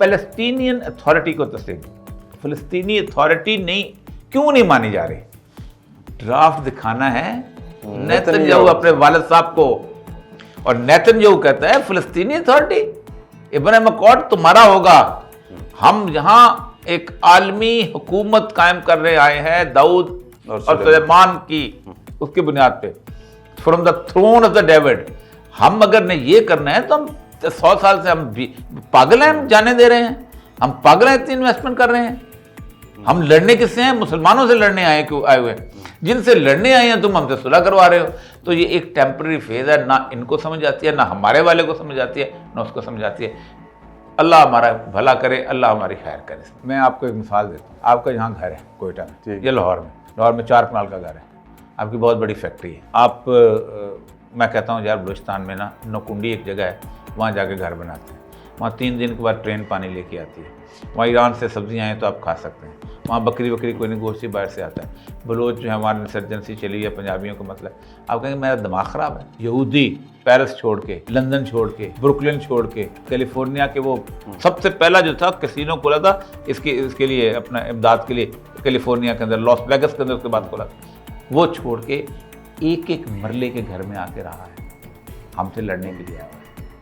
Palestinian authority को तस्लीम, फ़लस्तीनी authority नहीं क्यों नहीं मानी जा रही? ड्राफ्ट दिखाना है नेतन्याहू अपने वालिद साहब को, और नेतन्याहू कहता है फ़लस्तीनी अथॉरिटी, इब्न मकॉट तुम्हारा होगा। हम यहाँ एक आलमी हुकूमत कायम करने आए हैं दाऊद और सुलेमान की, उसकी बुनियाद पे, from the throne of the David. हम अगर ने ये करना है तो हम 100 साल से हम पागल हैं, हम जाने दे रहे हैं, हम पागल हैं, इतनी इन्वेस्टमेंट कर रहे हैं। हम लड़ने किससे हैं? मुसलमानों से लड़ने आए, क्यों आए हुए? जिनसे लड़ने आए हैं तुम हमसे सुलह करवा रहे हो। तो ये एक टेम्पररी फेज है, ना इनको समझ आती है, ना हमारे वाले को समझ आती है, ना उसको समझ आती है। अल्लाह हमारा भला करे, अल्लाह हमारी खैर करे। मैं आपको एक मिसाल देता हूँ। आपका यहाँ घर है कोयटा में, ये लाहौर में 4 कनाल का घर है, आपकी बहुत बड़ी फैक्ट्री है। आप मैं कहता हूँ यार बलूचिस्तान में ना नौकुंडी एक जगह है, वहाँ जाके घर बनाते हैं। वहाँ 3 दिन के बाद ट्रेन पानी लेके आती है। वहाँ ईरान से सब्जियाँ आएँ तो आप खा सकते हैं। वहाँ बकरी कोई नहीं, गोश्त बाहर से आता है। बलोच जो है हमारी इंसर्जेंसी चली है, पंजाबियों का मतलब। आप कहेंगे मेरा दिमाग ख़राब है। यहूदी पेरिस छोड़ के, लंदन छोड़ के, ब्रुकलिन छोड़ के, कैलिफोर्निया के वो सबसे पहला जो था कैसीनो खोला था इसके लिए, अपना इमदाद के लिए, कैलिफोर्निया के अंदर, लॉस वेगस के अंदर, उसके बाद खोला। वो छोड़ के एक मरले के घर में आके रहा है, हमसे लड़ने के लिए आया।